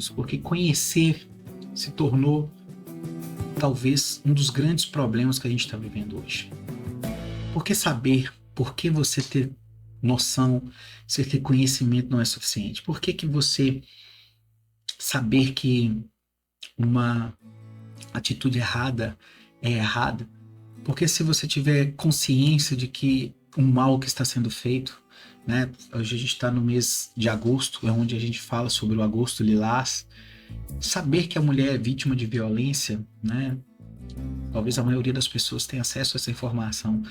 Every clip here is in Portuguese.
porque conhecer se tornou talvez um dos grandes problemas que a gente está vivendo hoje. Por que saber? Por que você ter noção, você ter conhecimento não é suficiente? Por que você saber que uma atitude errada é errada? Porque se você tiver consciência de que o mal que está sendo feito, né? Hoje a gente está no mês de agosto, é onde a gente fala sobre o agosto lilás. Saber que a mulher é vítima de violência, né? Talvez a maioria das pessoas tenha acesso a essa informação.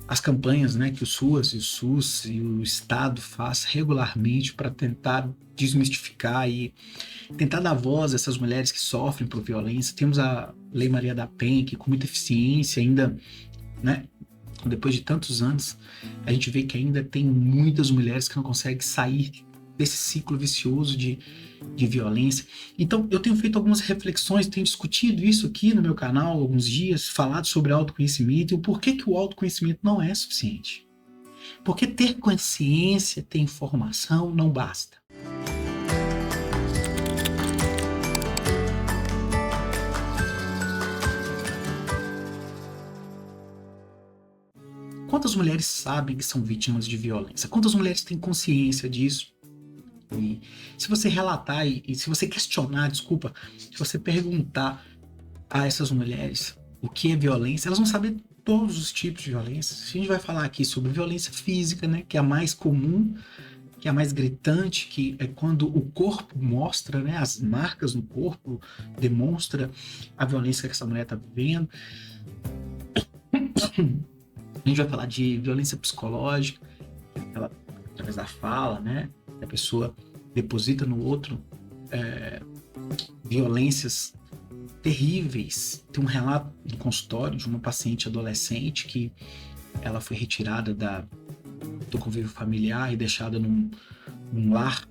As campanhas, né, que o SUS e o Estado faz regularmente para tentar desmistificar e tentar dar voz a essas mulheres que sofrem por violência. Temos a Lei Maria da Penha, que com muita eficiência ainda, né, depois de tantos anos, a gente vê que ainda tem muitas mulheres que não conseguem sair desse ciclo vicioso de violência. Então, eu tenho feito algumas reflexões, tenho discutido isso aqui no meu canal há alguns dias, falado sobre autoconhecimento e o porquê que o autoconhecimento não é suficiente. Porque ter consciência, ter informação não basta. Quantas mulheres sabem que são vítimas de violência? Quantas mulheres têm consciência disso? E se você relatar e se você questionar, desculpa, se você perguntar a essas mulheres o que é violência, elas vão saber todos os tipos de violência. A gente vai falar aqui sobre violência física, né, que é a mais comum, que é a mais gritante, que é quando o corpo mostra, né, as marcas no corpo, demonstra a violência que essa mulher está vivendo. A gente vai falar de violência psicológica, através da fala, né? A pessoa deposita no outro violências terríveis. Tem um relato no consultório de uma paciente adolescente que ela foi retirada do convívio familiar e deixada num lar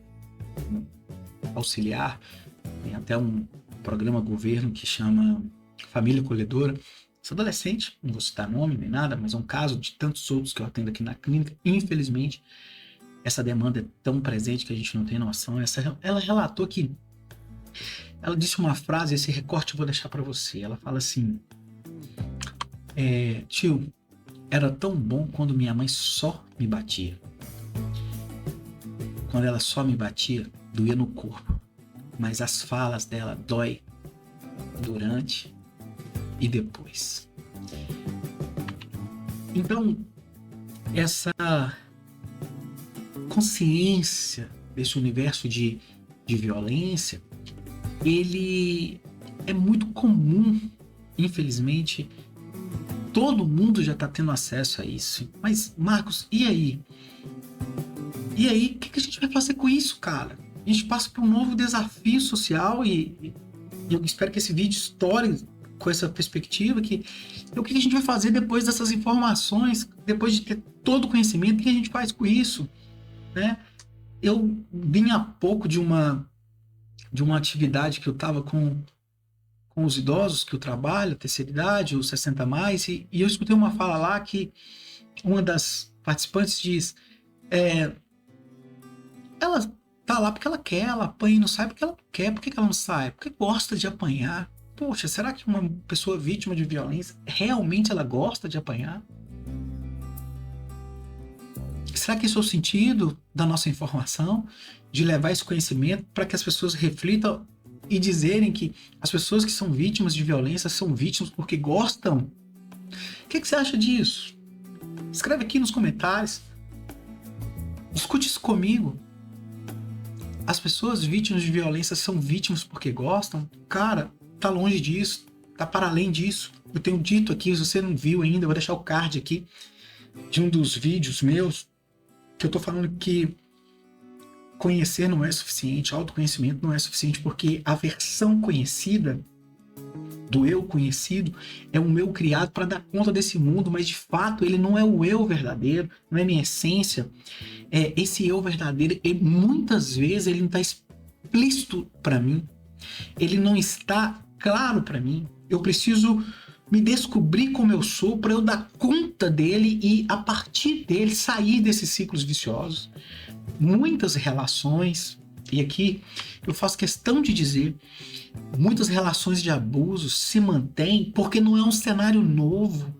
auxiliar. Tem até um programa governo que chama Família Acolhedora. Essa adolescente, não vou citar nome nem nada, mas é um caso de tantos outros que eu atendo aqui na clínica. Infelizmente, essa demanda é tão presente que a gente não tem noção. Ela relatou que ela disse uma frase, esse recorte eu vou deixar para você. Ela fala assim: tio, era tão bom quando minha mãe só me batia. Quando ela só me batia, doía no corpo. Mas as falas dela dói durante e depois. Então, essa consciência desse universo de violência, ele é muito comum, infelizmente. Todo mundo já está tendo acesso a isso. Mas, Marcos, e aí? E aí, o que a gente vai fazer com isso, cara? A gente passa por um novo desafio social e eu espero que esse vídeo estoure com essa perspectiva, que o que a gente vai fazer depois dessas informações, depois de ter todo o conhecimento, o que a gente faz com isso, né? Eu vim há pouco de uma atividade que eu estava com os idosos que eu trabalho, terceira idade, os 60 a mais, e eu escutei uma fala lá que uma das participantes diz, ela tá lá porque ela quer, ela apanha e não sai porque ela não quer. Por que ela não sai? Porque gosta de apanhar. Poxa, será que uma pessoa vítima de violência realmente ela gosta de apanhar? Será que esse é o sentido da nossa informação? De levar esse conhecimento para que as pessoas reflitam e dizerem que as pessoas que são vítimas de violência são vítimas porque gostam? O que você acha disso? Escreve aqui nos comentários. Discute isso comigo. As pessoas vítimas de violência são vítimas porque gostam? Cara, tá longe disso, tá para além disso. Eu tenho dito aqui, se você não viu ainda, eu vou deixar o card aqui de um dos vídeos meus, que eu tô falando que conhecer não é suficiente, autoconhecimento não é suficiente, porque a versão conhecida do eu conhecido é um eu criado para dar conta desse mundo, mas de fato ele não é o eu verdadeiro, não é minha essência. Esse eu verdadeiro, muitas vezes ele não está explícito para mim, ele não está claro para mim. Eu preciso me descobrir como eu sou para eu dar conta dele e a partir dele sair desses ciclos viciosos. Muitas relações E aqui eu faço questão de dizer, muitas relações de abuso se mantêm porque não é um cenário novo.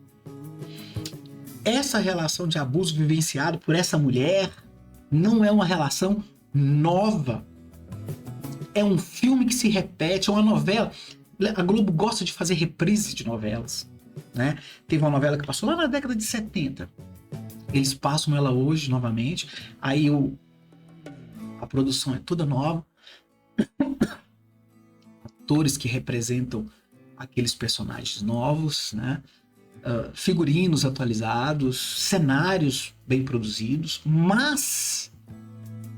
Essa relação de abuso vivenciado por essa mulher não é uma relação nova. É um filme que se repete, é uma novela. A Globo gosta de fazer reprises de novelas, né? Teve uma novela que passou lá na década de 70. Eles passam ela hoje novamente. Aí a produção é toda nova. Atores que representam aqueles personagens novos, né? Figurinos atualizados, cenários bem produzidos, mas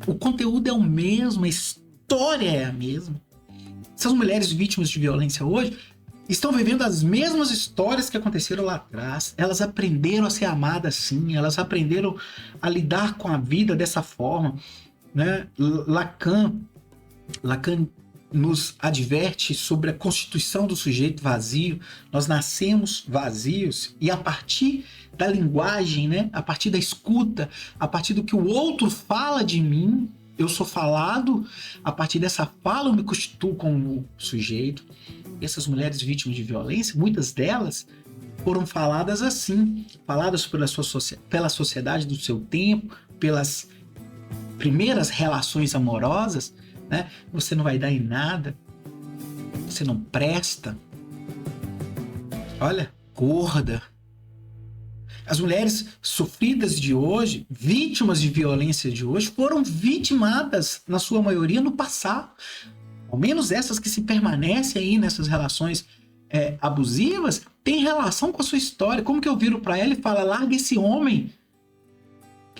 o conteúdo é o mesmo, a história é a mesma. Essas mulheres vítimas de violência hoje estão vivendo as mesmas histórias que aconteceram lá atrás. Elas aprenderam a ser amadas assim, elas aprenderam a lidar com a vida dessa forma, né? Lacan nos adverte sobre a constituição do sujeito vazio. Nós nascemos vazios e a partir da linguagem, né? A partir da escuta, a partir do que o outro fala de mim, eu sou falado, a partir dessa fala eu me constituo como sujeito. Essas mulheres vítimas de violência, muitas delas foram faladas assim, faladas pela sociedade do seu tempo, pelas primeiras relações amorosas, né? Você não vai dar em nada, você não presta, olha, gorda. As mulheres sofridas de hoje, vítimas de violência de hoje, foram vitimadas, na sua maioria, no passado. Ao menos essas que se permanecem aí nessas relações abusivas, têm relação com a sua história. Como que eu viro para ela e falo, larga esse homem?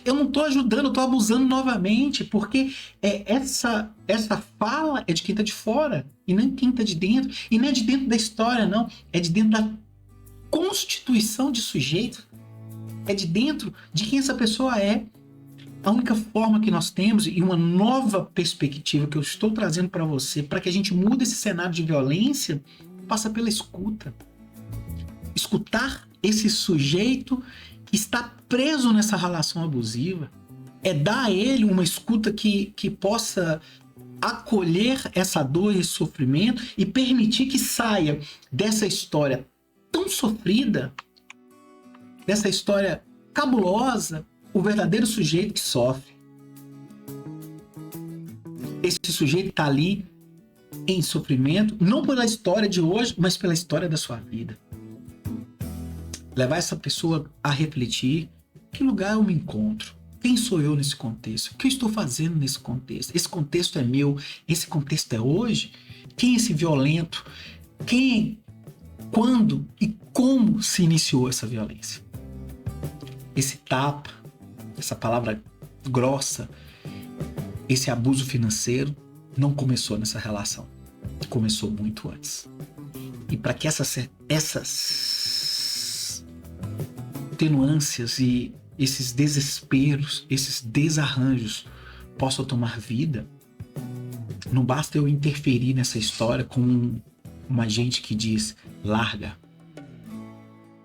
Eu não estou ajudando, eu estou abusando novamente, porque essa fala é de quem está de fora, e não quem está de dentro. E não é de dentro da história, não. É de dentro da constituição de sujeito. É de dentro de quem essa pessoa é. A única forma que nós temos, e uma nova perspectiva que eu estou trazendo para você, para que a gente mude esse cenário de violência, passa pela escuta. Escutar esse sujeito que está preso nessa relação abusiva, é dar a ele uma escuta que possa acolher essa dor e esse sofrimento e permitir que saia dessa história tão sofrida, dessa história cabulosa, o verdadeiro sujeito que sofre. Esse sujeito está ali em sofrimento, não pela história de hoje, mas pela história da sua vida. Levar essa pessoa a refletir: que lugar eu me encontro? Quem sou eu nesse contexto? O que eu estou fazendo nesse contexto? Esse contexto é meu? Esse contexto é hoje? Quem é esse violento? Quem, quando e como se iniciou essa violência? Esse tapa, essa palavra grossa, esse abuso financeiro não começou nessa relação. Começou muito antes. E para que essas atenuâncias e esses desesperos, esses desarranjos possam tomar vida, não basta eu interferir nessa história com um agente que diz larga,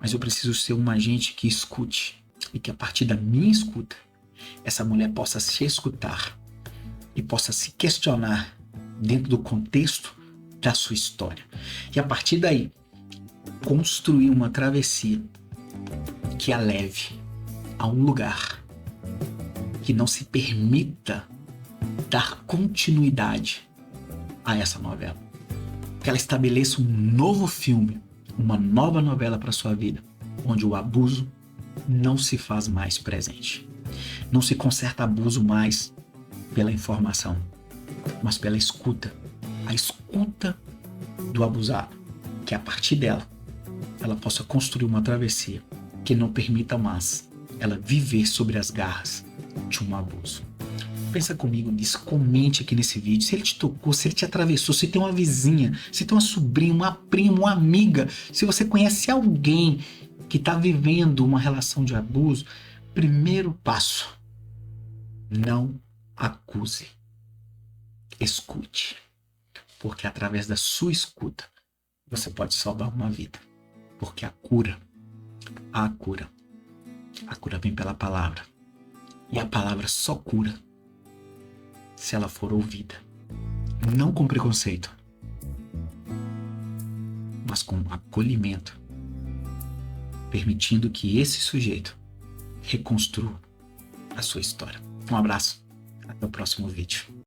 mas eu preciso ser um agente que escute, e que a partir da minha escuta essa mulher possa se escutar e possa se questionar dentro do contexto da sua história, e a partir daí construir uma travessia que a leve a um lugar que não se permita dar continuidade a essa novela. Que ela estabeleça um novo filme, uma nova novela para sua vida, onde o abuso não se faz mais presente. Não se conserta abuso mais pela informação, mas pela escuta. A escuta do abusado, que a partir dela ela possa construir uma travessia que não permita mais ela viver sobre as garras de um abuso. Pensa comigo nisso, comente aqui nesse vídeo, se ele te tocou, se ele te atravessou, se tem uma vizinha, se tem uma sobrinha, uma prima, uma amiga, se você conhece alguém que está vivendo uma relação de abuso, primeiro passo, não acuse, escute, porque através da sua escuta você pode salvar uma vida, porque a cura vem pela palavra, e a palavra só cura se ela for ouvida. Não com preconceito, mas com acolhimento, permitindo que esse sujeito reconstrua a sua história. Um abraço, até o próximo vídeo.